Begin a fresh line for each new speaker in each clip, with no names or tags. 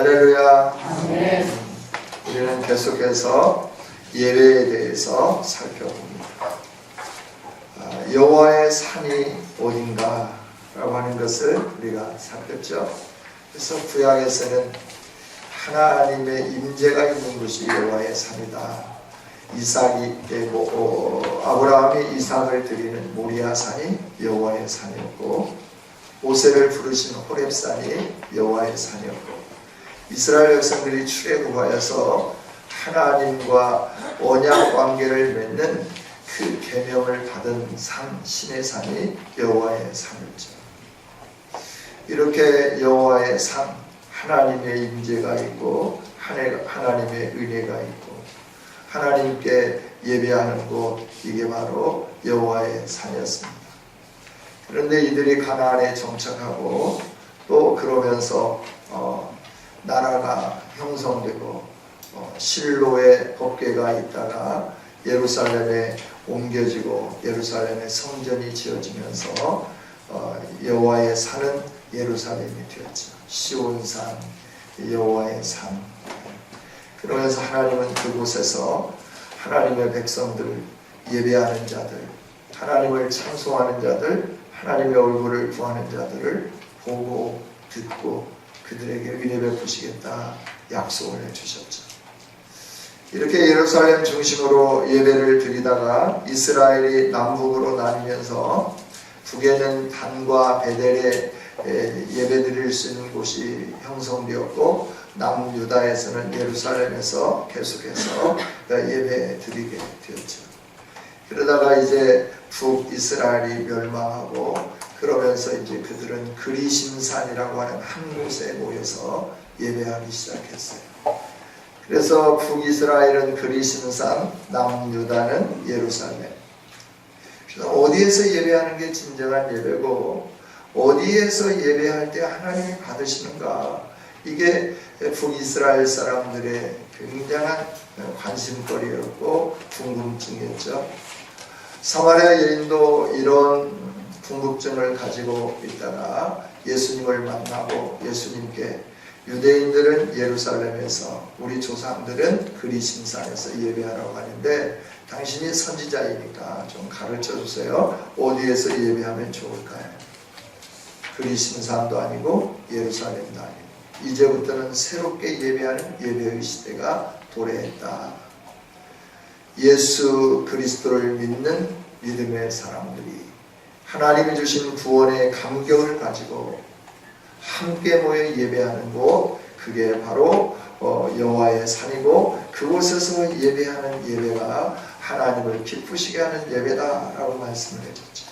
할렐루야.
아멘.
우리는 계속해서 예배에 대해서 살펴봅니다. 여호와의 산이 어딘가 라고 하는 것을 우리가 살폈죠. 그래서 구약에서는 하나님의 임재가 있는 곳이 여호와의 산이다. 아브라함이 이삭을 드리는 모리아 산이 여호와의 산이었고, 모세를 부르신 호렙산이 여호와의 산이었고, 이스라엘 백성들이 출애굽하여서 하나님과 언약 관계를 맺는 그 계명을 받은 산, 신의 산이 여호와의 산이죠. 이렇게 여호와의 산, 하나님의 임재가 있고 하나님의 은혜가 있고 하나님께 예배하는 곳, 이게 바로 여호와의 산이었습니다. 그런데 이들이 가나안에 정착하고 또 그러면서 나라가 형성되고 실로의 법궤가 있다가 예루살렘에 옮겨지고 예루살렘에 성전이 지어지면서 여호와의 산은 예루살렘이 되었죠. 시온산, 여호와의 산. 그러면서 하나님은 그곳에서 하나님의 백성들, 예배하는 자들, 하나님을 찬송하는 자들, 하나님의 얼굴을 구하는 자들을 보고 듣고 그들에게 은혜 베푸시겠다 약속을 해주셨죠. 이렇게 예루살렘 중심으로 예배를 드리다가 이스라엘이 남북으로 나뉘면서 북에는 단과 베델에 예배 드릴 수 있는 곳이 형성되었고, 남유다에서는 예루살렘에서 계속해서 예배 드리게 되었죠. 그러다가 이제 북이스라엘이 멸망하고 그러면서 이제 그들은 그리심산이라고 하는 한 곳에 모여서 예배하기 시작했어요. 그래서 북이스라엘은 그리심산, 남유다는 예루살렘. 그래서 어디에서 예배하는 게 진정한 예배고 어디에서 예배할 때 하나님이 받으시는가, 이게 북이스라엘 사람들의 굉장한 관심거리였고 궁금증이었죠. 사마리아 여인도 이런 궁금증을 가지고 있다가 예수님을 만나고 예수님께 유대인들은 예루살렘에서, 우리 조상들은 그리심산에서 예배하라고 하는데 당신이 선지자이니까 좀 가르쳐 주세요. 어디에서 예배하면 좋을까요? 그리심산도 아니고 예루살렘도 아니고 이제부터는 새롭게 예배하는 예배의 시대가 도래했다. 예수 그리스도를 믿는 믿음의 사람들이 하나님이 주신 구원의 감격을 가지고 함께 모여 예배하는 곳, 그게 바로 여호와의 산이고 그곳에서 예배하는 예배가 하나님을 기쁘시게 하는 예배다라고 말씀을 해줬죠.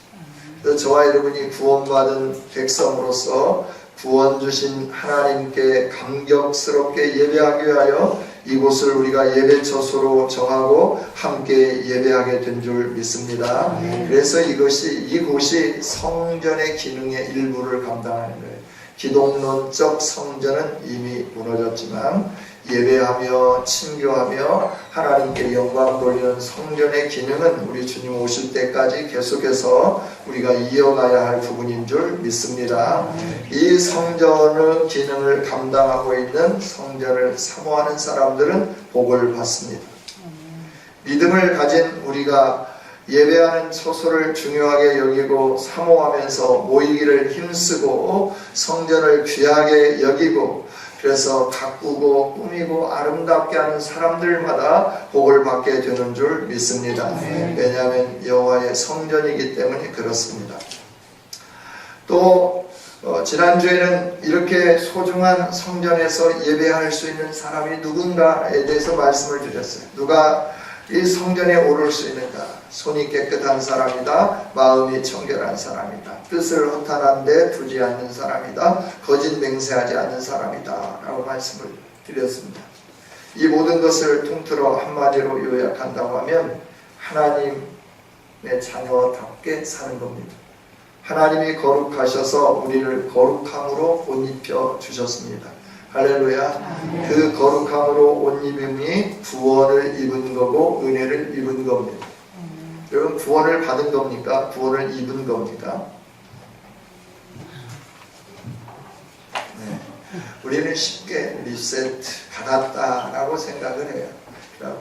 그래서 저와 여러분이 구원받은 백성으로서 구원 주신 하나님께 감격스럽게 예배하기 위하여 이곳을 우리가 예배 처소로 정하고 함께 예배하게 된 줄 믿습니다. 그래서 이곳이 성전의 기능의 일부를 감당하는 거예요. 기독론적 성전은 이미 무너졌지만 예배하며 친교하며 하나님께 영광 돌리는 성전의 기능은 우리 주님 오실 때까지 계속해서 우리가 이어가야 할 부분인 줄 믿습니다. 이 성전의 기능을 감당하고 있는 성전을 사모하는 사람들은 복을 받습니다. 믿음을 가진 우리가 예배하는 처소를 중요하게 여기고 사모하면서 모이기를 힘쓰고 성전을 귀하게 여기고 그래서 가꾸고 꾸미고 아름답게 하는 사람들마다 복을 받게 되는 줄 믿습니다. 왜냐하면 여호와의 성전이기 때문에 그렇습니다. 또 지난주에는 이렇게 소중한 성전에서 예배할 수 있는 사람이 누군가에 대해서 말씀을 드렸어요. 누가 이 성전에 오를 수 있는가? 손이 깨끗한 사람이다. 마음이 청결한 사람이다. 뜻을 허탄한데 두지 않는 사람이다. 거짓 맹세하지 않는 사람이다 라고 말씀을 드렸습니다. 이 모든 것을 통틀어 한마디로 요약한다고 하면 하나님의 자녀답게 사는 겁니다. 하나님이 거룩하셔서 우리를 거룩함으로 옷 입혀 주셨습니다. 할렐루야. 그 거룩함으로 옷 입음이 구원을 입은 거고 은혜를 입은 겁니다. 여러분, 구원을 받은 겁니까? 구원을 입은 겁니까? 네. 우리는 쉽게 리셋 받았다라고 생각을 해요.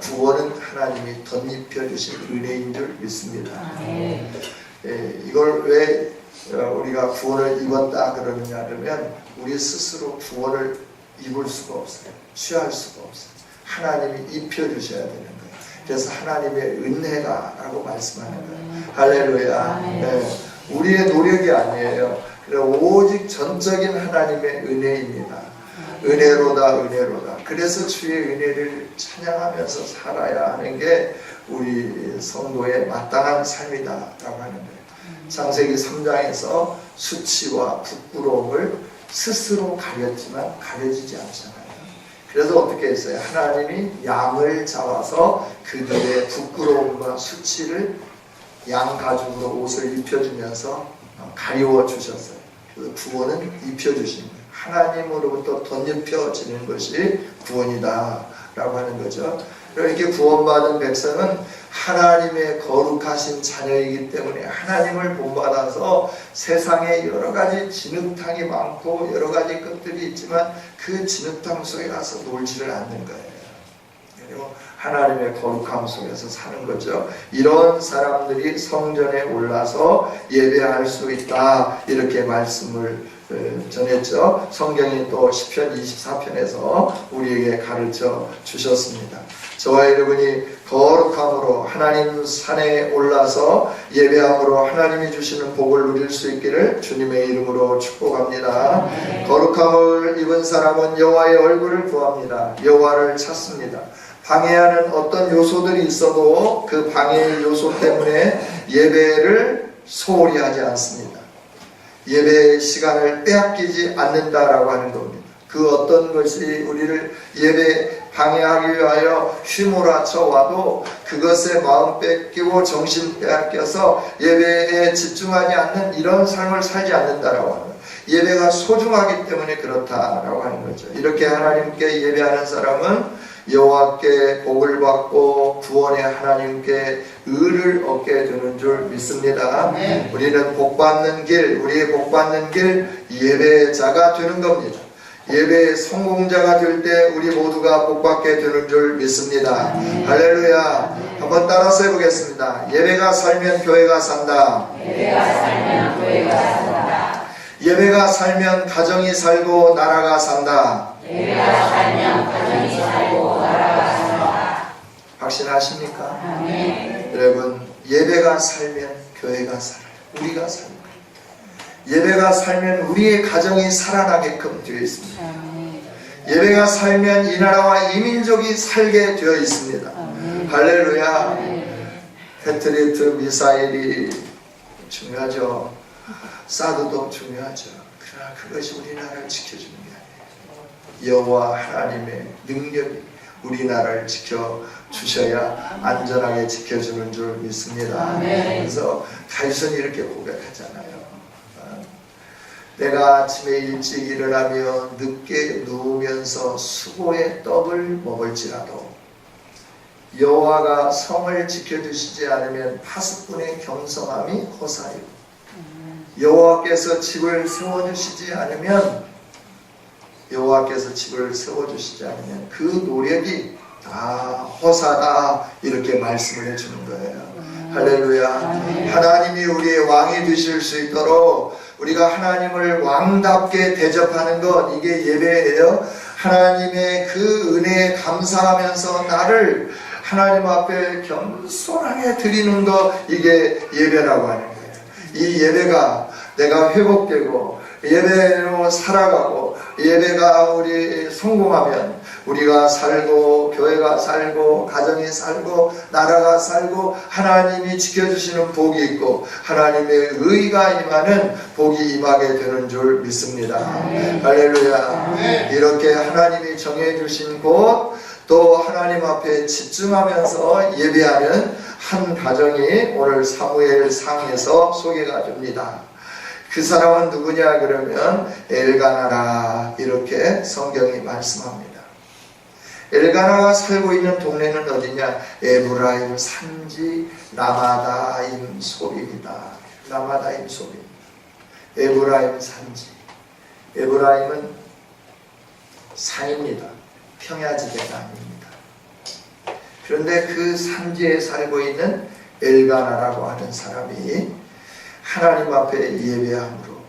구원은 하나님이 덧입혀 주신 은혜인 줄 믿습니다. 이걸 왜 우리가 구원을 입었다 그러느냐 하면 우리 스스로 구원을 입을 수가 없어요. 취할 수가 없어요. 하나님이 입혀 주셔야 되는 거예요. 그래서 하나님의 은혜다라고 말씀하는 거예요. 할렐루야. 네. 우리의 노력이 아니에요. 오직 전적인 하나님의 은혜입니다. 은혜로다 은혜로다. 그래서 주의 은혜를 찬양하면서 살아야 하는 게 우리 성도의 마땅한 삶이다라고 하는 거예요. 창세기 3장에서 수치와 부끄러움을 스스로 가렸지만 가려지지 않잖아요. 그래서 어떻게 했어요? 하나님이 양을 잡아서 그들의 부끄러움과 수치를 양 가죽으로 옷을 입혀주면서 가리워 주셨어요. 그래서 구원은 입혀주신 거예요. 하나님으로부터 덧입혀지는 것이 구원이다 라고 하는 거죠. 이렇게 구원받은 백성은 하나님의 거룩하신 자녀이기 때문에 하나님을 본받아서 세상에 여러 가지 진흙탕이 많고 여러 가지 것들이 있지만 그 진흙탕 속에 가서 놀지를 않는 거예요. 그리고 하나님의 거룩함 속에서 사는 거죠. 이런 사람들이 성전에 올라서 예배할 수 있다 이렇게 말씀을 전했죠. 성경이 또 시편 24편에서 우리에게 가르쳐 주셨습니다. 저와 여러분이 거룩함으로 하나님 산에 올라서 예배함으로 하나님이 주시는 복을 누릴 수 있기를 주님의 이름으로 축복합니다. 거룩함을 입은 사람은 여호와의 얼굴을 구합니다. 여호와를 찾습니다. 방해하는 어떤 요소들이 있어도 그 방해의 요소 때문에 예배를 소홀히 하지 않습니다. 예배의 시간을 빼앗기지 않는다라고 하는 겁니다. 그 어떤 것이 우리를 예배 방해하기 위하여 휘몰아쳐 와도 그것에 마음 뺏기고 정신 빼앗겨서 예배에 집중하지 않는 이런 삶을 살지 않는다라고 하는 거예요. 예배가 소중하기 때문에 그렇다라고 하는 거죠. 이렇게 하나님께 예배하는 사람은 여호와께 복을 받고 구원의 하나님께 의를 얻게 되는 줄 믿습니다. 우리는 복받는 길, 우리의 복받는 길 예배자가 되는 겁니다. 예배의 성공자가 될 때 우리 모두가 복받게 되는 줄 믿습니다. 할렐루야. 한번 따라서 해보겠습니다. 예배가 살면 교회가 산다.
예배가 살면 교회가 산다.
예배가 살면 가정이 살고 나라가 산다.
예배가 살면 가정이 살고 나라가 산다.
확신하십니까?
아멘.
여러분, 예배가 살면 교회가 살아요. 우리가 살아요. 예배가 살면 우리의 가정이 살아나게끔 되어 있습니다. 예배가 살면 이 나라와 이 민족이 살게 되어 있습니다. 할렐루야. 패트리어트 미사일이 중요하죠. 사드도 중요하죠. 그러나 그것이 우리나라를 지켜주는 게 아니에요. 여호와 하나님의 능력이 우리나라를 지켜주셔야 안전하게 지켜주는 줄 믿습니다. 그래서 다윗은 이렇게 고백하잖아요. 내가 아침에 일찍 일어나며 늦게 누우면서 수고의 떡을 먹을지라도 여호와가 성을 지켜주시지 않으면 파수꾼의 경성함이 허사이고 여호와께서 집을 세워주시지 않으면 그 노력이 다 허사다 이렇게 말씀을 해주는 거예요. 할렐루야. 하나님이 우리의 왕이 되실 수 있도록 우리가 하나님을 왕답게 대접하는 것, 이게 예배예요. 하나님의 그 은혜에 감사하면서 나를 하나님 앞에 겸손하게 드리는 것, 이게 예배라고 하는 거예요. 이 예배가 내가 회복되고 예배로 살아가고 예배가 우리 성공하면 우리가 살고 교회가 살고 가정이 살고 나라가 살고 하나님이 지켜주시는 복이 있고 하나님의 의가 임하는 복이 임하게 되는 줄 믿습니다. 할렐루야. 이렇게 하나님이 정해주신 곳 또 하나님 앞에 집중하면서 예배하는 한 가정이 오늘 사무엘 상에서 소개가 됩니다. 그 사람은 누구냐 그러면 엘가나라 이렇게 성경이 말씀합니다. 엘가나가 살고 있는 동네는 어디냐? 에브라임 산지 라마다임 소립이다. 라마다임 소립. 에브라임 산지. 에브라임은 산입니다. 평야지대가 아닙니다. 그런데 그 산지에 살고 있는 엘가나라고 하는 사람이 하나님 앞에 예배함으로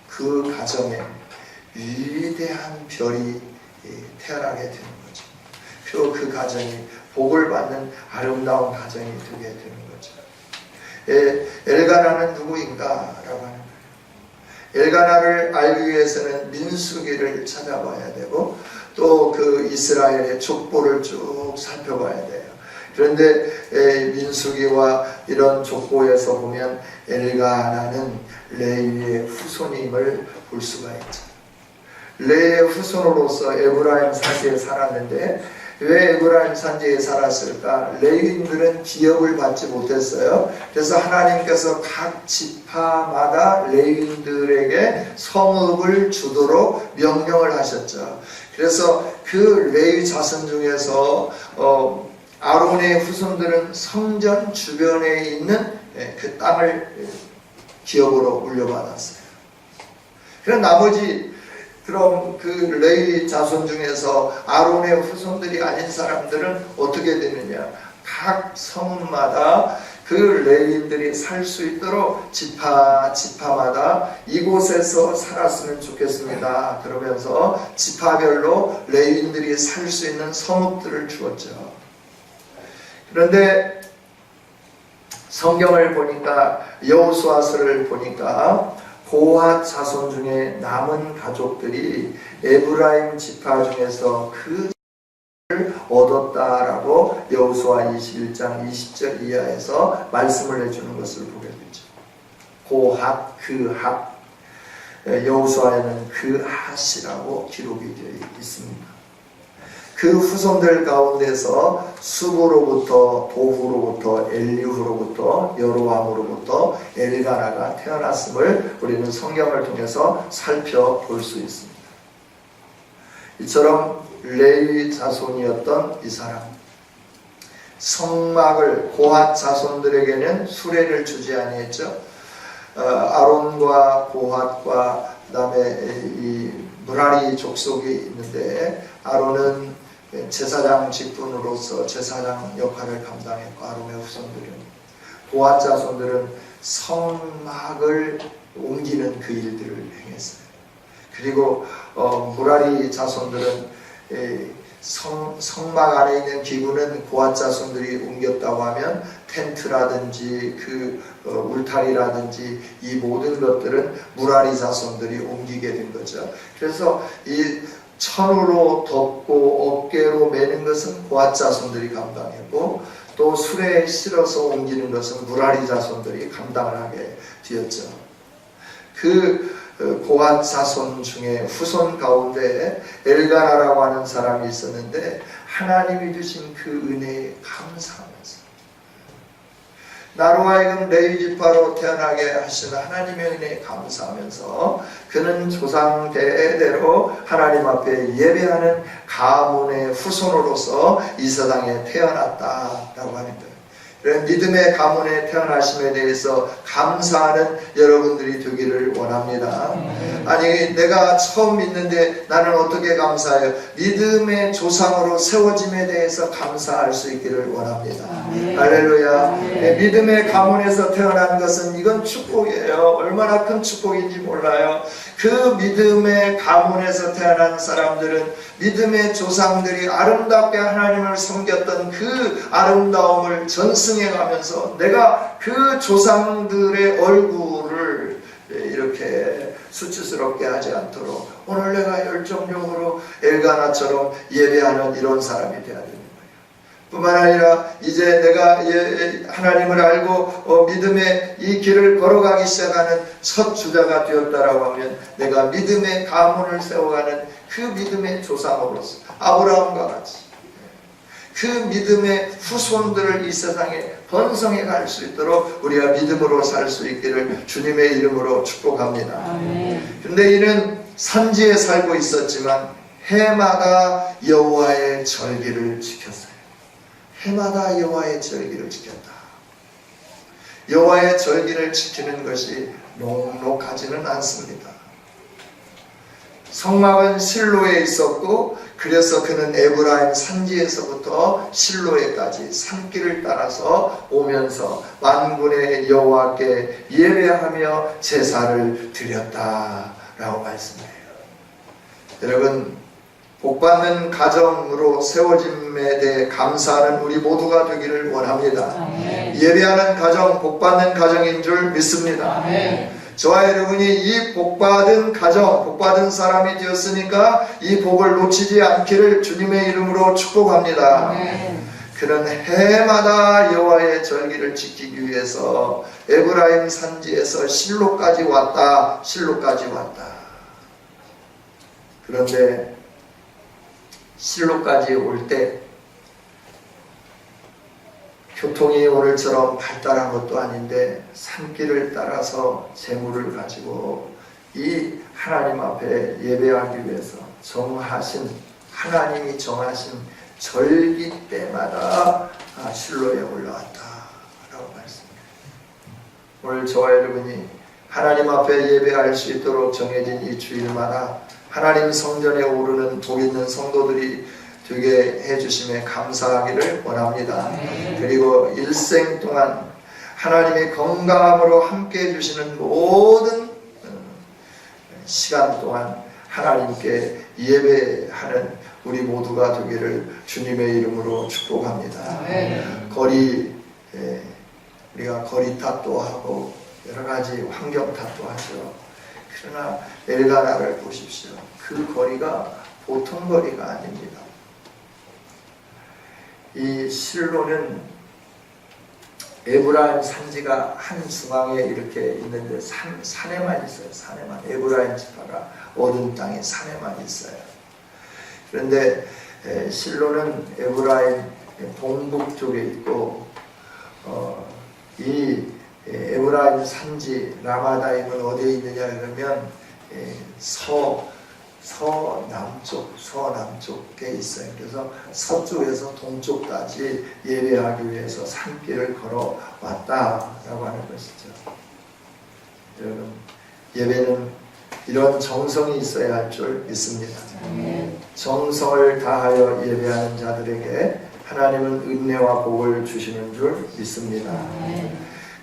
그 가정에 위대한 별이 태어나게 되는 거죠. 그리고 그 가정이 복을 받는 아름다운 가정이 되게 되는 거죠. 엘가나는 누구인가라고 하는 거예요. 엘가나를 알기 위해서는 민수기를 찾아봐야 되고 또 그 이스라엘의 족보를 쭉 살펴봐야 돼요. 그런데 민수기와 이런 족보에서 보면 엘가나는 레위의 후손임을 볼 수가 있죠. 레위의 후손으로서 에브라임 산지에 살았는데 왜 에브라임 산지에 살았을까? 레위인들은 기업을 받지 못했어요. 그래서 하나님께서 각 지파마다 레위인들에게 성읍을 주도록 명령을 하셨죠. 그래서 그 레위 자손 중에서 아론의 후손들은 성전 주변에 있는 그 땅을 기업으로 물려받았어요. 그럼 나머지 그럼 그 레위 자손 중에서 아론의 후손들이 아닌 사람들은 어떻게 되느냐? 각 성마다 그 레위인들이 살 수 있도록 지파마다 이곳에서 살았으면 좋겠습니다. 그러면서 지파별로 레위인들이 살 수 있는 성읍들을 주었죠. 그런데 성경을 보니까 여호수아서를 보니까 고핫 자손 중에 남은 가족들이 에브라임 지파 중에서 그 를 얻었다라고 여호수아 21장 20절 이하에서 말씀을 해주는 것을 보게 되죠. 고핫, 그핫, 여호수아에는 그핫이라고 기록이 되어 있습니다. 그 후손들 가운데서 수부로부터 도후로부터 엘리후로부터 여로함으로부터 엘가나가 태어났음을 우리는 성경을 통해서 살펴볼 수 있습니다. 이처럼 레위 자손이었던 이 사람, 성막을 고핫 자손들에게는 수레를 주지 아니했죠. 아론과 고핫과 그다음에 이 무라리 족속이 있는데 아론은 제사장 직분으로서 제사장 역할을 감당했고 아론의 후손들은 고핫 자손들은 성막을 옮기는 그 일들을 행했어요. 그리고 무라리 자손들은 성막 안에 있는 기구는 고핫 자손들이 옮겼다고 하면 텐트라든지 그 울타리라든지 이 모든 것들은 무라리 자손들이 옮기게 된 거죠. 그래서 이 천으로 덮고 어깨로 매는 것은 고핫 자손들이 감당했고 또 수레에 실어서 옮기는 것은 무라리 자손들이 감당을 하게 되었죠. 그 고핫 자손 중에 후손 가운데 엘가나라고 하는 사람이 있었는데 하나님이 주신 그 은혜에 감사하면서 나로 하여금 레위 지파로 태어나게 하신 하나님의 은혜에 감사하면서 그는 조상 대대로 하나님 앞에 예배하는 가문의 후손으로서 이 세상에 태어났다라고 하는 거예요. 믿음의 가문에 태어나심에 대해서 감사하는 여러분들이 되기를 원합니다. 아니 내가 처음 믿는데 나는 어떻게 감사해요? 믿음의 조상으로 세워짐에 대해서 감사할 수 있기를 원합니다. 할렐루야. 믿음의 가문에서 태어난 것은 이건 축복이에요. 얼마나 큰 축복인지 몰라요. 그 믿음의 가문에서 태어난 사람들은 믿음의 조상들이 아름답게 하나님을 섬겼던 그 아름다움을 전승해 가면서 내가 그 조상들의 얼굴을 이렇게 수치스럽게 하지 않도록 오늘 내가 열정적으로 엘가나처럼 예배하는 이런 사람이 되어야 되는 거예요. 뿐만 아니라 이제 내가 하나님을 알고 믿음의 이 길을 걸어가기 시작하는 첫 주자가 되었다라고 하면 내가 믿음의 가문을 세워가는 그 믿음의 조상으로서 아브라함과 같이 그 믿음의 후손들을 이 세상에 번성해 갈 수 있도록 우리가 믿음으로 살 수 있기를 주님의 이름으로 축복합니다. 그런데 이는 산지에 살고 있었지만 해마다 여호와의 절기를 지켰어요. 해마다 여호와의 절기를 지켰다. 여호와의 절기를 지키는 것이 녹록하지는 않습니다. 성막은 실로에 있었고 그래서 그는 에브라임 산지에서부터 실로에까지 산길을 따라서 오면서 만군의 여호와께 예배하며 제사를 드렸다라고 말씀해요. 여러분, 복받는 가정으로 세워짐에 대해 감사하는 우리 모두가 되기를 원합니다.
아멘.
예배하는 가정, 복받는 가정인 줄 믿습니다.
아멘.
저와 여러분이 이 복받은 가정, 복받은 사람이 되었으니까 이 복을 놓치지 않기를 주님의 이름으로 축복합니다.
아멘.
그는 해마다 여호와의 절기를 지키기 위해서 에브라임 산지에서 실로까지 왔다. 실로까지 왔다. 그런데 실로까지 올 때 교통이 오늘처럼 발달한 것도 아닌데 산길을 따라서 제물을 가지고 이 하나님 앞에 예배하기 위해서 정하신, 하나님이 정하신 절기 때마다 실로에 올라왔다라고 말씀합니다. 오늘 저와 여러분이 하나님 앞에 예배할 수 있도록 정해진 이 주일마다 하나님 성전에 오르는 복 있는 성도들이 되게 해주심에 감사하기를 원합니다. 그리고 일생 동안 하나님의 건강함으로 함께 해주시는 모든 시간 동안 하나님께 예배하는 우리 모두가 되기를 주님의 이름으로 축복합니다. 우리가 거리 탓도 하고 여러 가지 환경 탓도 하죠. 그러나 엘가나를 보십시오. 그 거리가 보통 거리가 아닙니다. 이 실로는 에브라임 산지가 한 중앙에 이렇게 있는데 산에만 있어요. 산에만. 에브라임 지파가 얻은 땅이 산에만 있어요. 그런데 실로는 에브라임 동북 쪽에 있고 이 에브라임 산지 라마다임은 어디에 있느냐 그러면 서남쪽에 있어요. 그래서 서쪽에서 동쪽까지 예배하기 위해서 산길을 걸어왔다라고 하는 것이죠. 여러분, 예배는 이런 정성이 있어야 할 줄 믿습니다. 정성을 다하여 예배하는 자들에게 하나님은 은혜와 복을 주시는 줄 믿습니다.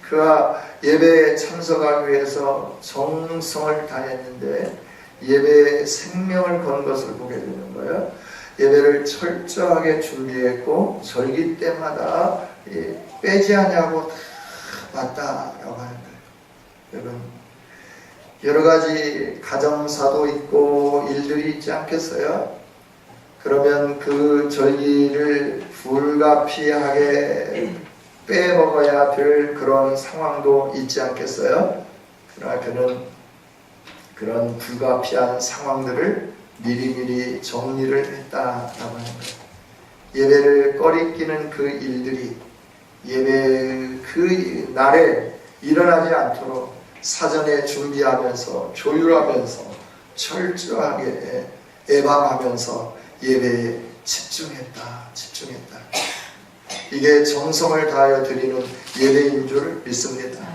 그가 예배에 참석하기 위해서 정성을 다했는데 예배에 생명을 건 것을 보게 되는 거예요. 예배를 철저하게 준비했고 절기 때마다 빼지 않냐고 다 왔다라고 하는 거예요. 여러분, 여러 가지 가정사도 있고 일들이 있지 않겠어요? 그러면 그 절기를 불가피하게 빼먹어야 될 그런 상황도 있지 않겠어요? 그러나 그는 그런 불가피한 상황들을 미리미리 정리를 했다라고 하는 거예요. 예배를 꺼리끼는 그 일들이 예배 그 날에 일어나지 않도록 사전에 준비하면서 조율하면서 철저하게 예방하면서 예배에 집중했다. 이게 정성을 다하여 드리는 예배인 줄 믿습니다.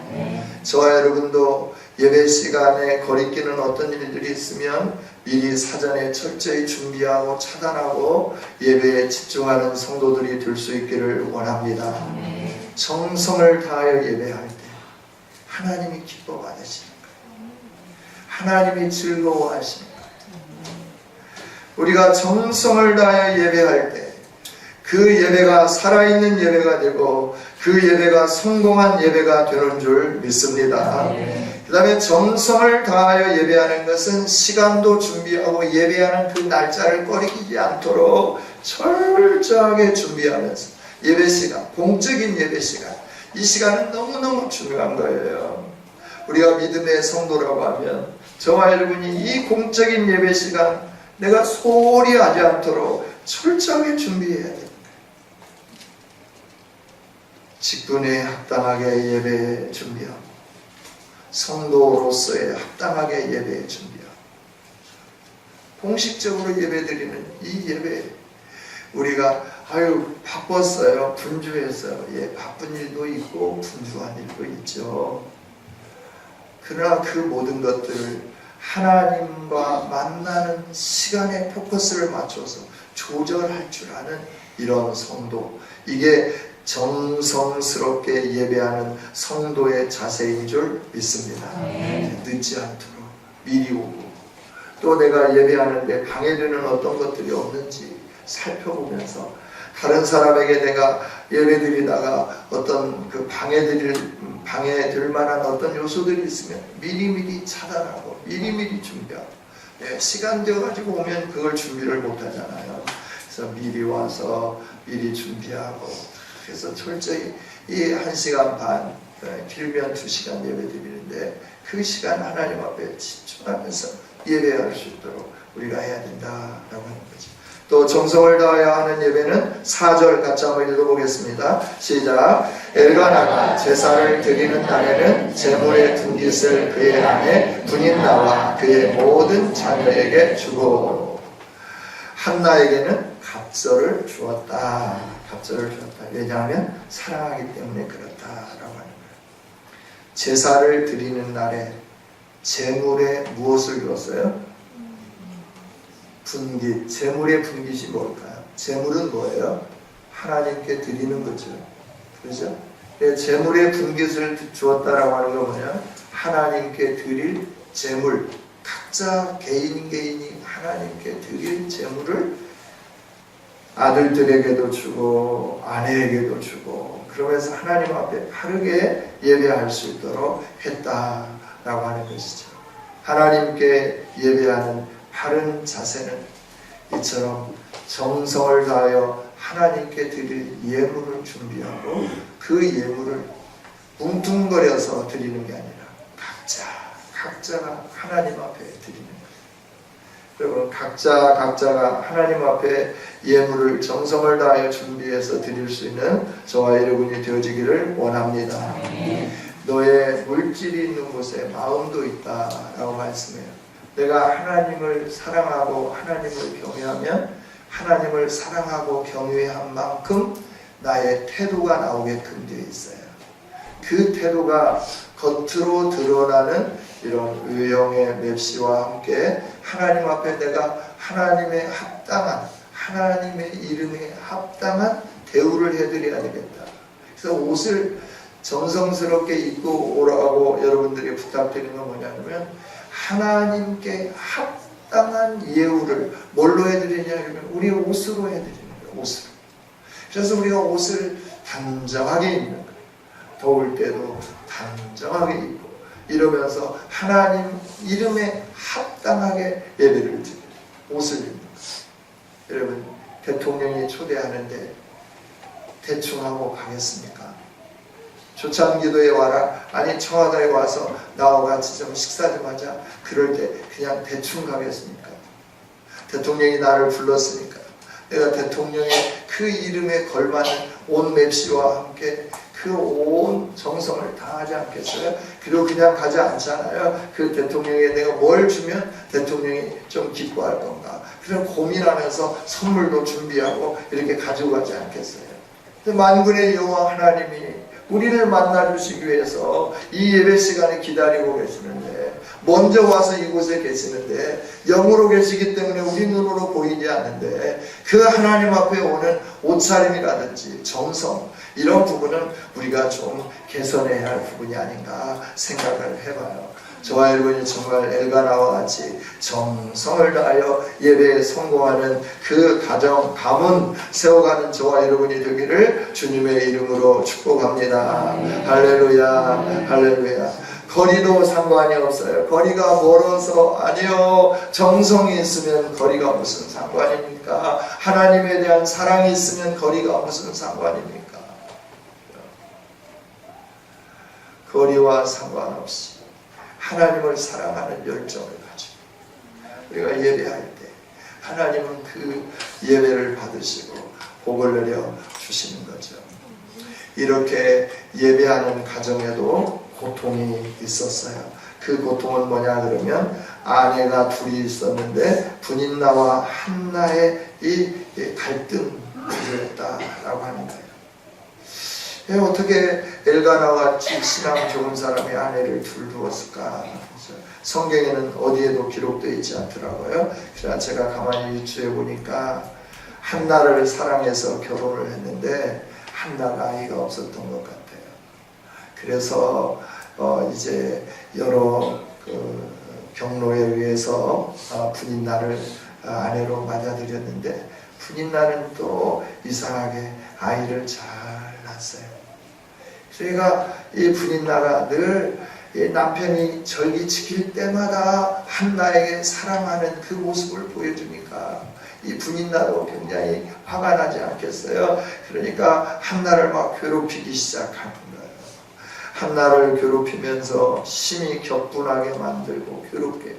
저와 여러분도 예배 시간에 거리끼는 어떤 일들이 있으면 미리 사전에 철저히 준비하고 차단하고 예배에 집중하는 성도들이 될 수 있기를 원합니다. 정성을 다하여 예배할 때 하나님이 기뻐 받으시는 거예요. 하나님이 즐거워하시는 거예요. 우리가 정성을 다하여 예배할 때 그 예배가 살아있는 예배가 되고 그 예배가 성공한 예배가 되는 줄 믿습니다. 그 다음에 정성을 다하여 예배하는 것은 시간도 준비하고 예배하는 그 날짜를 꺼리지 않도록 철저하게 준비하면서 예배 시간, 공적인 예배 시간, 이 시간은 너무너무 중요한 거예요. 우리가 믿음의 성도라고 하면 저와 여러분이 이 공적인 예배 시간 내가 소홀히 하지 않도록 철저하게 준비해야 됩니다. 직분에 합당하게 예배에 준비하고 성도로서의 합당하게 예배에 준비하고 공식적으로 예배드리는 이 예배 우리가 바빴어요. 분주했어요. 바쁜 일도 있고 분주한 일도 있죠. 그러나 그 모든 것들을 하나님과 만나는 시간에 포커스를 맞춰서 조절할 줄 아는 이런 성도, 이게 정성스럽게 예배하는 성도의 자세인 줄 믿습니다. 늦지 않도록 미리 오고, 또 내가 예배하는데 방해되는 어떤 것들이 없는지 살펴보면서, 다른 사람에게 내가 예배드리다가 어떤 그 방해될 만한 어떤 요소들이 있으면 미리미리 차단하고 미리미리 준비하고, 시간 되어가지고 오면 그걸 준비를 못하잖아요. 그래서 미리 와서 미리 준비하고, 그래서 철저히 이 1시간 반, 길면 2시간 예배드리는데 그 시간 하나님 앞에 집중하면서 예배할 수 있도록 우리가 해야 된다라고 하는 거죠. 또 정성을 다하여 하는 예배는 4절 같이 한번 읽어보겠습니다. 시작. 엘가나가 제사를 드리는 날에는 제물의 분깃을 그의 아내 분인나와 그의 모든 자녀에게 주고, 한나에게는 갑절을 주었다. 갑절을 주었다. 왜냐하면 사랑하기 때문에 그렇다라고 하는 거예요. 제사를 드리는 날에 제물에 무엇을 주었어요? 분깃. 제물의 분깃이 뭘까요? 제물은 뭐예요? 하나님께 드리는 거죠. 그렇죠? 제물의 분깃을 주었다라고 하는 건 뭐냐? 하나님께 드릴 제물, 각자 개인이 하나님께 드릴 제물을 아들들에게도 주고 아내에게도 주고, 그러면서 하나님 앞에 바르게 예배할 수 있도록 했다라고 하는 것이죠. 하나님께 예배하는 바른 자세는 이처럼 정성을 다하여 하나님께 드릴 예물을 준비하고, 그 예물을 뭉뚱거려서 드리는 게 아니라 각자가 하나님 앞에 드리는 거예요. 여러분, 각자가 하나님 앞에 예물을 정성을 다하여 준비해서 드릴 수 있는 저와 여러분이 되어지기를 원합니다. 너의 물질이 있는 곳에 마음도 있다라고 말씀해요. 내가 하나님을 사랑하고 하나님을 경외하면 하나님을 사랑하고 경외한 만큼 나의 태도가 나오게끔 되어 있어요. 그 태도가 겉으로 드러나는 이런 의형의 맵시와 함께 하나님 앞에 내가 하나님의 합당한, 하나님의 이름에 합당한 대우를 해드려야 되겠다. 그래서 옷을 정성스럽게 입고 오라고 여러분들이 부탁드리는 건 뭐냐면, 하나님께 합당한 예우를 뭘로 해드리냐면 우리 옷으로 해드리는 거예요. 옷으로. 그래서 우리가 옷을 단정하게 입는 거예요. 더울 때도 단정하게 입고, 이러면서 하나님 이름에 합당하게 예배를 드려요. 옷을 입는 거예요. 여러분, 대통령이 초대하는데 대충 하고 가겠습니까? 초창기도에 와라, 아니 청와대에 와서 나와 같이 좀 식사 좀 하자, 그럴 때 그냥 대충 가겠습니까? 대통령이 나를 불렀으니까 내가 대통령의 그 이름에 걸맞는 온 맵시와 함께 그 온 정성을 다하지 않겠어요? 그리고 그냥 가지 않잖아요. 그 대통령에게 내가 뭘 주면 대통령이 좀 기뻐할 건가, 그런 고민하면서 선물도 준비하고 이렇게 가지고 가지 않겠어요? 만군의 여호와 하나님이 우리를 만나주시기 위해서 이 예배 시간에 기다리고 계시는데, 먼저 와서 이곳에 계시는데, 영으로 계시기 때문에 우리 눈으로 보이지 않는데, 그 하나님 앞에 오는 옷차림이라든지 정성, 이런 부분은 우리가 좀 개선해야 할 부분이 아닌가 생각을 해봐요. 저와 여러분이 정말 엘가나와 같이 정성을 다하여 예배에 성공하는 그 가문 세워가는 저와 여러분이 되기를 주님의 이름으로 축복합니다. 할렐루야, 할렐루야. 거리도 상관이 없어요. 거리가 멀어서 아니요. 정성이 있으면 거리가 무슨 상관입니까? 하나님에 대한 사랑이 있으면 거리가 무슨 상관입니까? 거리와 상관없이 하나님을 사랑하는 열정을 가지고 우리가 예배할 때 하나님은 그 예배를 받으시고 복을 내려 주시는 거죠. 이렇게 예배하는 가정에도 고통이 있었어요. 그 고통은 뭐냐 그러면, 아내가 둘이 있었는데 분인나와 한나의 이 갈등이었다라고 하는 거예요. 어떻게 엘가나와 같이 신앙 좋은 사람이 아내를 둘 두었을까? 성경에는 어디에도 기록되어 있지 않더라고요. 그러나 제가 가만히 유추해 보니까 한나를 사랑해서 결혼을 했는데 한나가 아이가 없었던 것 같아요. 그래서 이제 여러 경로에 의해서 분인나를 아내로 맞아들였는데 분인나는 또 이상하게 아이를 잘 낳았어요. 그러니까 이 분인나가 늘 남편이 절기 지킬 때마다 한나에게 사랑하는 그 모습을 보여주니까 이 분인나도 굉장히 화가 나지 않겠어요. 그러니까 한나를 막 괴롭히기 시작하는 거예요. 한나를 괴롭히면서 심히 격분하게 만들고 괴롭게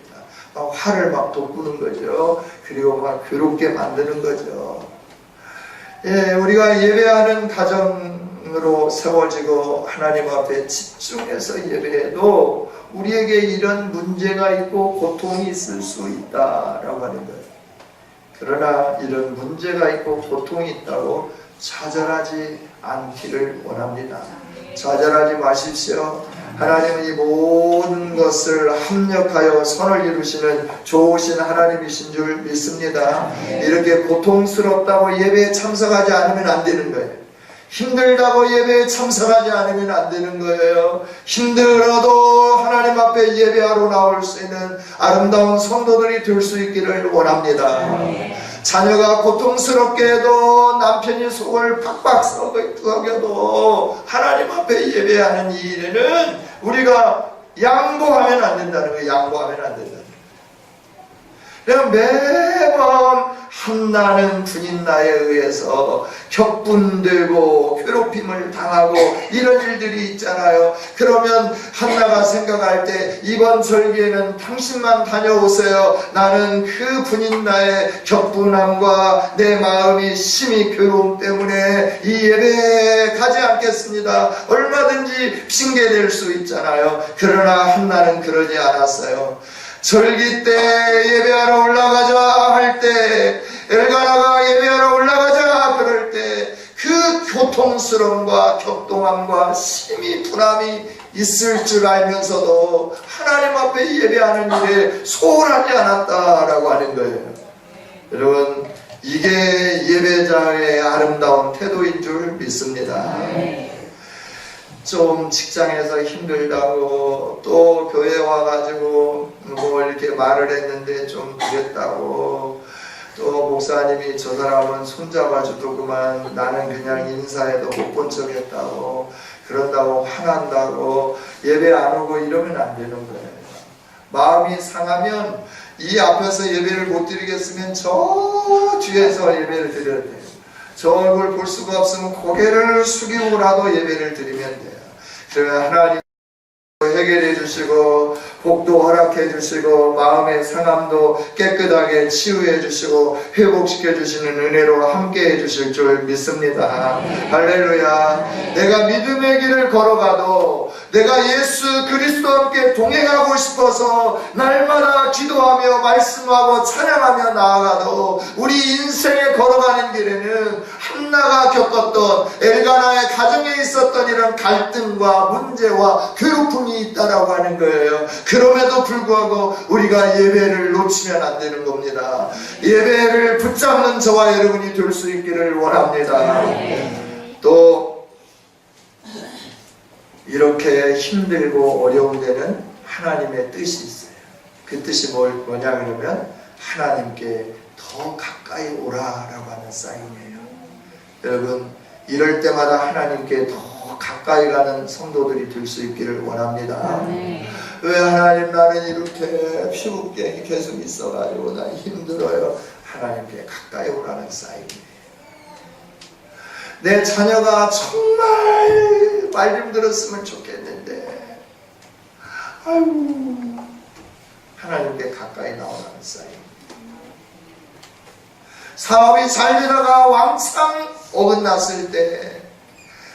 막 화를 막 돋구는 거죠. 그리고 막 괴롭게 만드는 거죠. 예, 우리가 예배하는 가정으로 세워지고 하나님 앞에 집중해서 예배해도 우리에게 이런 문제가 있고 고통이 있을 수 있다라고 하는 거예요. 그러나 이런 문제가 있고 고통이 있다고 좌절하지 않기를 원합니다. 좌절하지 마십시오. 하나님은 이 모든 것을 합력하여 선을 이루시는 좋으신 하나님이신 줄 믿습니다. 이렇게 고통스럽다고 예배에 참석하지 않으면 안 되는 거예요. 힘들다고 예배에 참석하지 않으면 안 되는 거예요. 힘들어도 하나님 앞에 예배하러 나올 수 있는 아름다운 성도들이 될 수 있기를 원합니다. 자녀가 고통스럽게 해도 남편이 속을 팍팍 썩여도 하나님 앞에 예배하는 이 일에는 우리가 양보하면 안 된다는 거예요. 양보하면 안 된다는 거예요. 그냥 매번 한나는 분인나에 의해서 격분되고 괴롭힘을 당하고 이런 일들이 있잖아요. 그러면 한나가 생각할 때 이번 절기에는 당신만 다녀오세요. 나는 그 분인나의 격분함과 내 마음이 심히 괴로움 때문에 이 예배에 가지 않겠습니다. 얼마든지 핑계댈 수 있잖아요. 그러나 한나는 그러지 않았어요. 절기 때 예배하러 올라가자 할 때, 엘가나가 예배하러 올라가자 그럴 때 그 고통스러움과 격동함과 심히 분함이 있을 줄 알면서도 하나님 앞에 예배하는 일에 소홀하지 않았다라고 하는 거예요. 여러분, 이게 예배자의 아름다운 태도인 줄 믿습니다. 좀 직장에서 힘들다고 또 교회 와가지고 뭐 이렇게 말을 했는데 좀 그랬다고 또 목사님이 저 사람은 손잡아주도 그만 나는 그냥 인사해도 못 본 척 했다고 그런다고 화난다고 예배 안 오고 이러면 안 되는 거예요. 마음이 상하면 이 앞에서 예배를 못 드리겠으면 저 뒤에서 예배를 드려야 돼요. 저 얼굴 볼 수가 없으면 고개를 숙이고라도 예배를 드리면 돼요. 그러면 하나님 해결해 주시고 복도 허락해 주시고 마음의 상함도 깨끗하게 치유해 주시고 회복시켜 주시는 은혜로 함께 해 주실 줄 믿습니다. 할렐루야. 내가 믿음의 길을 걸어가도 내가 예수 그리스도와 함께 동행하고 싶어서 날마다 기도하며 말씀하고 찬양하며 나아가도 우리 인생에 걸어가는 길에는 한나가 겪었던 엘가나의 가정에 있었던 이런 갈등과 문제와 괴롭힘이 있다라고 하는 거예요. 그럼에도 불구하고 우리가 예배를 놓치면 안 되는 겁니다. 예배를 붙잡는 저와 여러분이 될 수 있기를 원합니다. 또 이렇게 힘들고 어려운 데는 하나님의 뜻이 있어요. 그 뜻이 뭐냐 그러면 하나님께 더 가까이 오라라고 하는 사인이에요. 여러분, 이럴 때마다 하나님께 더 가까이 가는 성도들이 될 수 있기를 원합니다. 왜 하나님 나는 이렇게 피부병이 계속 있어가지고 난 힘들어요. 하나님께 가까이 오라는 사인이에요. 내 자녀가 정말 말 좀 들었으면 좋겠는데 아유, 하나님께 가까이 나오라는 사인. 사업이 잘 되다가 왕창 어긋났을 때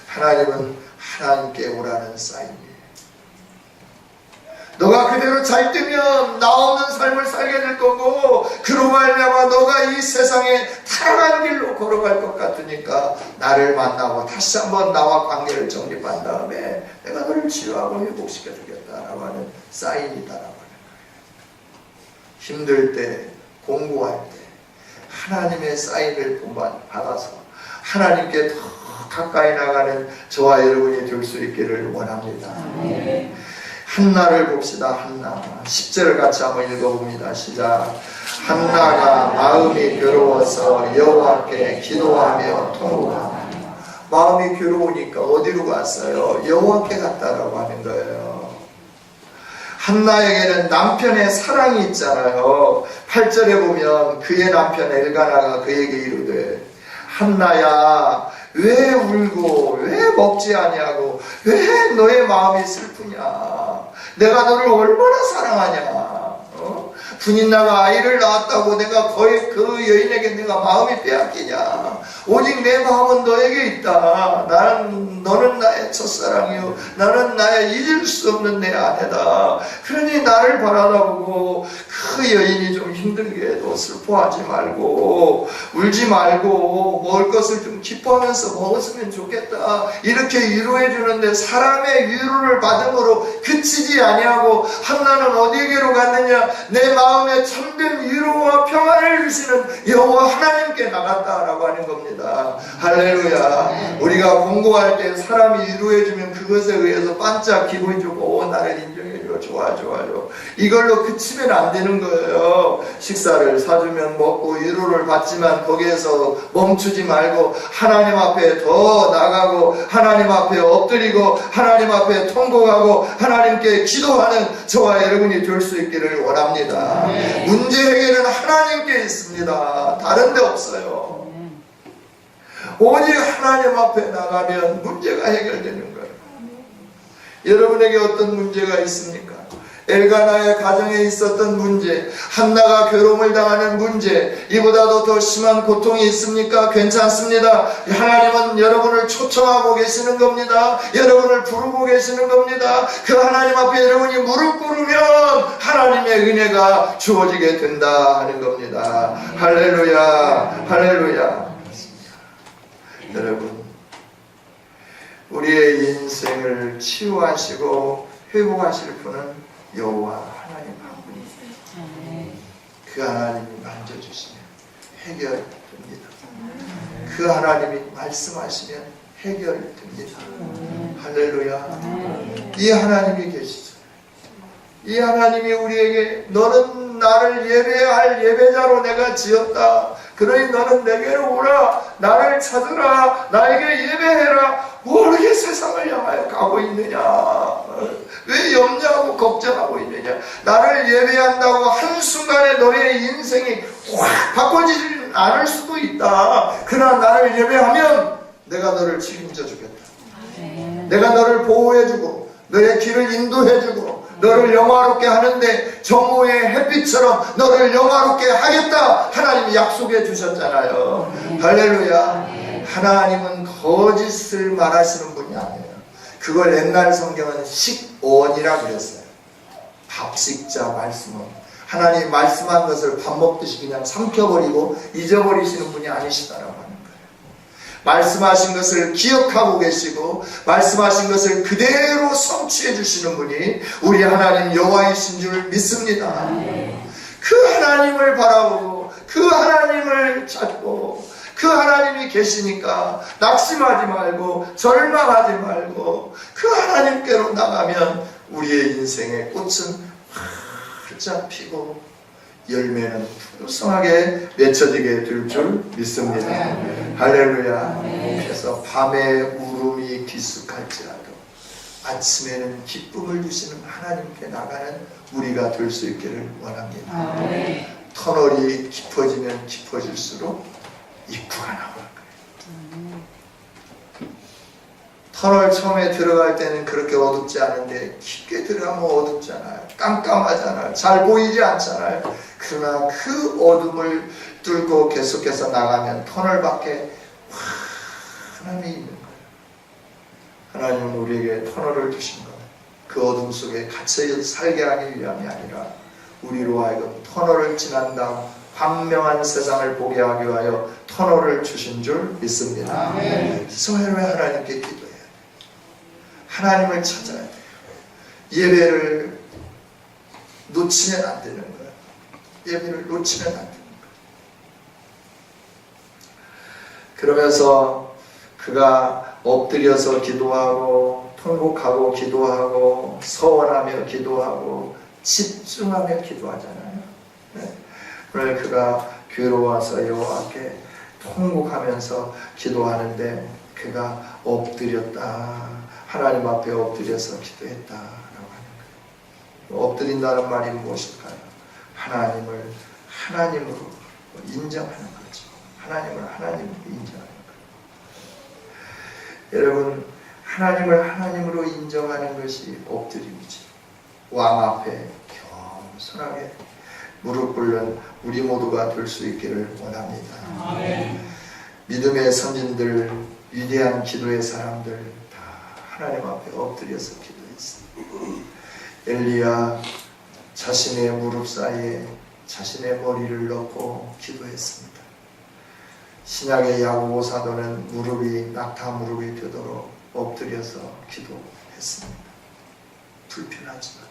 하나님은 하나님께 오라는 사인이에요. 너가 그대로 잘 되면 나 없는 삶을 살게 될 거고 그로 말미암아 너가 이 세상에 타락한 길로 걸어갈 것 같으니까 나를 만나고 다시 한번 나와 관계를 정립한 다음에 내가 너를 치유하고 회복시켜 주겠다라고 하는 사인이다라고 하는 거예요. 힘들 때, 공부할 때 하나님의 사인을 받아서 하나님께 더 가까이 나가는 저와 여러분이 될 수 있기를 원합니다. 한나를 봅시다. 한나 10절을 같이 한번 읽어봅니다. 시작. 한나가 마음이 괴로워서 여호와께 기도하며 통곡하며. 마음이 괴로우니까 어디로 갔어요? 여호와께 갔다라고 하는 거예요. 한나에게는 남편의 사랑이 있잖아요. 8절에 보면 그의 남편 엘가나가 그에게 이르되 한나야 왜 울고 왜 먹지 아니하고 왜 너의 마음이 슬프냐? 내가 너를 얼마나 사랑하냐? 분인나가 아이를 낳았다고 내가 거의 그 여인에게 내가 마음이 빼앗기냐? 오직 내 마음은 너에게 있다. 너는 나의 첫사랑이요 나는 나의 잊을 수 없는 내 아내다. 그러니 나를 바라다보고 그 여인이 좀 힘들게 해도 슬퍼하지 말고 울지 말고 먹을 것을 좀 기뻐하면서 먹었으면 좋겠다. 이렇게 위로해 주는데 사람의 위로를 받음으로 그치지 아니하고 한나는 어디에게로 갔느냐? 내 마음에 참된 위로와 평안을 주시는 여호와 하나님께 나갔다라고 하는 겁니다. 할렐루야. 우리가 공부할 때 사람이 위로해주면 그것에 의해서 반짝 기분이 좋고 나를 인정해줘 좋아 이걸로 그치면 안 되는 거예요. 식사를 사주면 먹고 위로를 받지만 거기에서 멈추지 말고 하나님 앞에 더 나가고 하나님 앞에 엎드리고 하나님 앞에 통곡하고 하나님께 기도하는 저와 여러분이 될 수 있기를 원합니다. 문제 해결은 하나님께 있습니다. 다른 데 없어요. 오직 하나님 앞에 나가면 문제가 해결되는 거예요. 여러분에게 어떤 문제가 있습니까? 엘가나의 가정에 있었던 문제, 한나가 괴로움을 당하는 문제, 이보다도 더 심한 고통이 있습니까? 괜찮습니다. 하나님은 여러분을 초청하고 계시는 겁니다. 여러분을 부르고 계시는 겁니다. 그 하나님 앞에 여러분이 무릎 꿇으면 하나님의 은혜가 주어지게 된다 하는 겁니다. 할렐루야, 할렐루야. 여러분, 우리의 인생을 치유하시고 회복하실 분은 여호와 하나님 한 분이세요. 그 하나님이 만져주시면 해결됩니다. 그 하나님이 말씀하시면 해결됩니다. 할렐루야. 이 하나님이 계시죠. 이 하나님이 우리에게 너는 나를 예배할 예배자로 내가 지었다. 그러니 너는 내게로 오라. 나를 찾으라. 나에게 예배해라. 모르게 세상을 향하여 가고 있느냐? 왜 염려하고 걱정하고 있느냐? 나를 예배한다고 한순간에 너의 인생이 확 바꿔지지 않을 수도 있다. 그러나 나를 예배하면 내가 너를 책임져 주겠다. 내가 너를 보호해주고 너의 길을 인도해주고 너를 영화롭게 하는데 정오의 햇빛처럼 너를 영화롭게 하겠다. 하나님이 약속해 주셨잖아요. 할렐루야. 하나님은 거짓을 말하시는 분이 아니에요. 그걸 옛날 성경은 식언이라 그랬어요. 밥식자 말씀은 하나님 말씀한 것을 밥 먹듯이 그냥 삼켜버리고 잊어버리시는 분이 아니시다라고 하는 거예요. 말씀하신 것을 기억하고 계시고 말씀하신 것을 그대로 성취해 주시는 분이 우리 하나님 여호와이신 줄 믿습니다. 그 하나님을 바라보고 그 하나님을 찾고 그 하나님이 계시니까 낙심하지 말고 절망하지 말고 그 하나님께로 나가면 우리의 인생의 꽃은 활짝 피고 열매는 풍성하게 맺혀지게 될 줄 믿습니다. 할렐루야. 그래서 밤에 울음이 기숙할지라도 아침에는 기쁨을 주시는 하나님께 나가는 우리가 될 수 있기를 원합니다. 터널이 깊어지면 깊어질수록 입구가 나오는 거예요. 터널 처음에 들어갈 때는 그렇게 어둡지 않은데 깊게 들어가면 어둡잖아요. 깜깜하잖아요. 잘 보이지 않잖아요. 그러나 그 어둠을 뚫고 계속해서 나가면 터널 밖에 하나님이 있는 거예요. 하나님은 우리에게 터널을 주신 거예요. 그 어둠 속에 갇혀 살게 하기 위함이 아니라 우리로 하여금 터널을 지난 다음 광명한 세상을 보게 하기 위하여 터널을 주신 줄 믿습니다. 그래서 하나님께 기도해야 돼요. 하나님을 찾아야 돼요. 예배를 놓치면 안 되는 거예요. 예배를 놓치면 안 됩니다. 그러면서 그가 엎드려서 기도하고 통곡하고 기도하고 서원하며 기도하고 집중하며 기도하잖아요. 네. 오늘 그가 괴로워서 여호와께 통곡하면서 기도하는데 그가 엎드렸다. 하나님 앞에 엎드려서 기도했다라고 하는 거예요. 엎드린다는 말이 무엇일까요? 하나님을 하나님으로 인정하는 거죠. 하나님을 하나님으로 인정하는 거예요. 여러분, 하나님을 하나님으로 인정하는 것이 엎드림이죠. 왕 앞에 겸손하게 무릎 꿇는 우리 모두가 될 수 있기를 원합니다.
아멘.
믿음의 선진들, 위대한 기도의 사람들 다 하나님 앞에 엎드려서 기도했습니다. 엘리야 자신의 무릎 사이에 자신의 머리를 넣고 기도했습니다. 신약의 야고보 사도는 무릎이 낙타 무릎이 되도록 엎드려서 기도했습니다. 불편하지만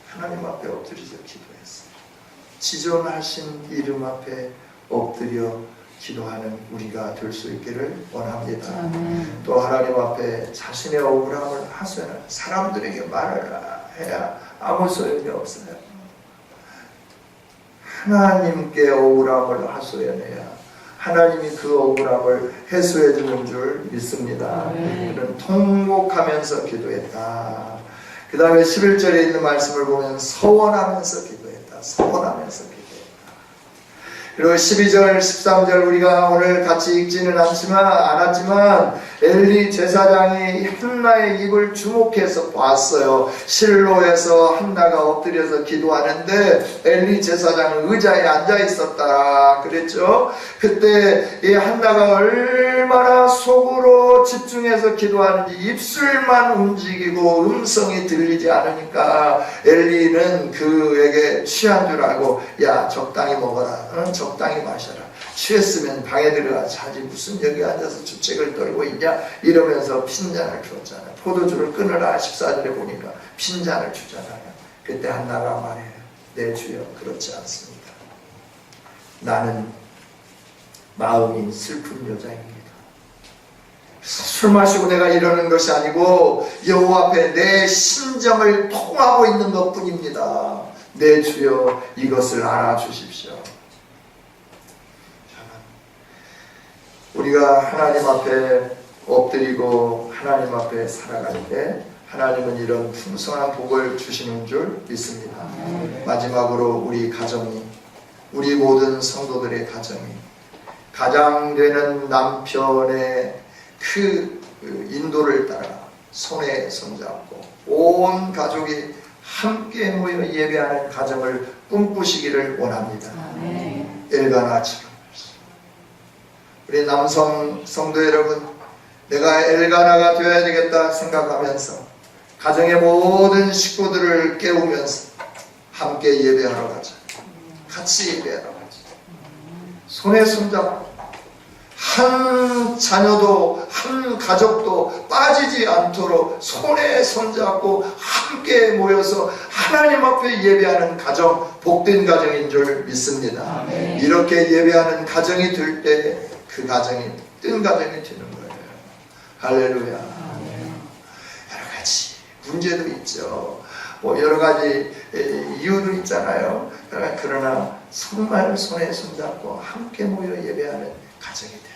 하나님 앞에 엎드려서 기도했습니다. 지존하신 이름 앞에 엎드려 기도하는 우리가 될 수 있기를 원합니다.
아멘.
또 하나님 앞에 자신의 억울함을 하소연하는 사람들에게 말을 해야 아무 소용이 없어요. 하나님께 억울함을 하소연해야 하나님이 그 억울함을 해소해 주는 줄 믿습니다. 그는 통곡하면서 기도했다. 그 다음에 11절에 있는 말씀을 보면 서원하면서 기도했다. 서원하면서 기도했다. 그리고 12절, 13절 우리가 오늘 같이 읽지는 않았지만 엘리 제사장이 한나의 입을 주목해서 봤어요. 실로에서 한나가 엎드려서 기도하는데 엘리 제사장은 의자에 앉아 있었다 그랬죠. 그때 이 한나가 얼마나 속으로 집중해서 기도하는지 입술만 움직이고 음성이 들리지 않으니까 엘리는 그에게 취한 줄 알고 야 적당히 먹어라, 적당히 마셔라, 취했으면 방에 들어가 자지 무슨 여기 앉아서 주책을 떨고 있냐 이러면서 핀잔을 줬잖아요. 포도주를 끊으라 14절에 보니까 핀잔을 주잖아요. 그때 한나가 말해요. 내 주여 그렇지 않습니다. 나는 마음이 슬픈 여자입니다. 술 마시고 내가 이러는 것이 아니고 여호와 앞에 내 심정을 통하고 있는 것뿐입니다. 내 주여 이것을 알아주십시오. 우리가 하나님 앞에 엎드리고 하나님 앞에 살아갈 때 하나님은 이런 풍성한 복을 주시는 줄 믿습니다. 마지막으로 우리 가정이, 우리 모든 성도들의 가정이 가장 되는 남편의 그 인도를 따라 손에 손잡고 온 가족이 함께 모여 예배하는 가정을 꿈꾸시기를 원합니다. 엘가나처럼. 우리 남성 성도 여러분, 내가 엘가나가 되어야 되겠다 생각하면서 가정의 모든 식구들을 깨우면서 함께 예배하러 가자. 같이 예배하러 가자. 손에 손잡고 한 자녀도 한 가족도 빠지지 않도록 손에 손잡고 함께 모여서 하나님 앞에 예배하는 가정, 복된 가정인 줄 믿습니다. 이렇게 예배하는 가정이 될 때 그 가정이 뜬 가정이 되는 거예요. 할렐루야. 여러 가지 문제도 있죠. 뭐 여러 가지 이유도 있잖아요. 그러나 정말 손에 손잡고 함께 모여 예배하는 가정이 돼야 돼요.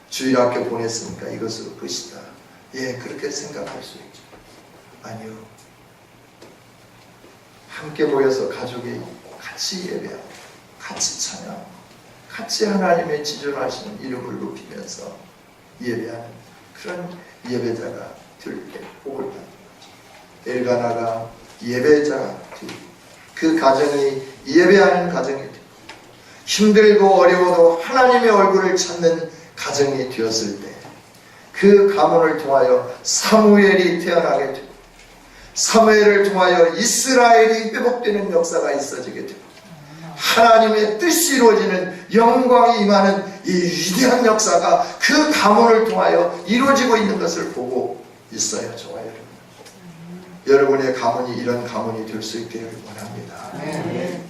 주일학교 보냈으니까 이것으로 끝이다. 예, 그렇게 생각할 수 있죠. 아니요. 함께 모여서 가족이 같이 예배하고 같이 찬양하고 같이 하나님의 지존하시는 이름을 높이면서 예배하는 그런 예배자가 될 때 복을 받는 거죠. 엘가나가 예배자가 되고 그 가정이 예배하는 가정이 되고 힘들고 어려워도 하나님의 얼굴을 찾는 가정이 되었을 때 그 가문을 통하여 사무엘이 태어나게 되고 사무엘을 통하여 이스라엘이 회복되는 역사가 있어지게 되고 하나님의 뜻이 이루어지는 영광이 임하는 이 위대한 역사가 그 가문을 통하여 이루어지고 있는 것을 보고 있어요. 저와 여러분. 여러분의 가문이 이런 가문이 될 수 있기를 원합니다.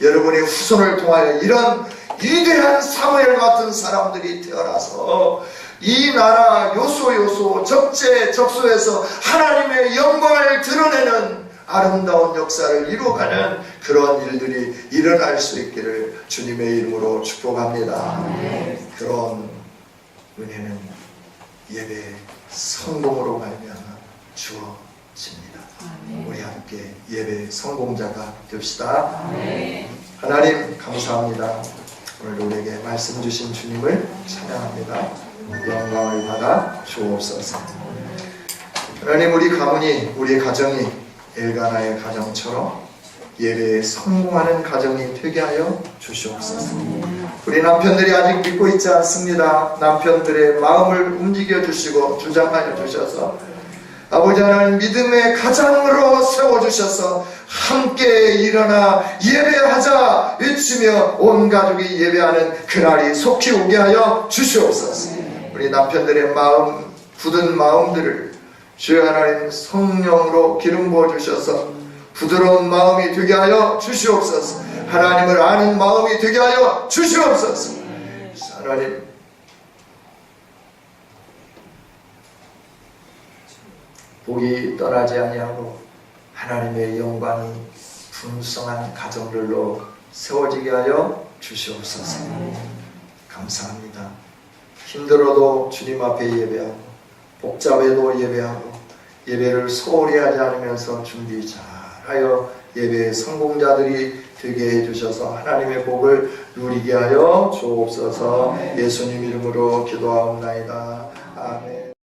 여러분의 후손을 통하여 이런 위대한 사무엘 같은 사람들이 태어나서 이 나라 요소 적재적소에서 하나님의 영광을 드러내는 아름다운 역사를 이루어가는 그런 일들이 일어날 수 있기를 주님의 이름으로 축복합니다. 그런 은혜는 예배 성공으로 말미암아 주어집니다. 우리 함께 예배 성공자가 됩시다. 하나님 감사합니다. 오늘 우리에게 말씀 주신 주님을 찬양합니다. 영광을 받아 주옵소서. 하나님, 우리 가문이, 우리 가정이 엘가나의 가정처럼 예배에 성공하는 가정이 되게 하여 주시옵소서. 우리 남편들이 아직 믿고 있지 않습니다. 남편들의 마음을 움직여 주시고 주장하여 주셔서 아버지 하나님 믿음의 가장으로 세워주셔서 함께 일어나 예배하자 외치며 온 가족이 예배하는 그날이 속히 오게 하여 주시옵소서. 우리 남편들의 마음, 굳은 마음들을 주여 하나님 성령으로 기름 부어 주셔서 부드러운 마음이 되게 하여 주시옵소서. 하나님을 아는 마음이 되게 하여 주시옵소서. 하나님, 복이 떠나지 아니하고 하나님의 영광이 풍성한 가정들로 세워지게 하여 주시옵소서. 감사합니다. 힘들어도 주님 앞에 예배하고 복잡해도 예배하고 예배를 소홀히 하지 않으면서 준비 잘하여 예배의 성공자들이 되게 해주셔서 하나님의 복을 누리게 하여 주옵소서. 예수님 이름으로 기도하옵나이다. 아멘.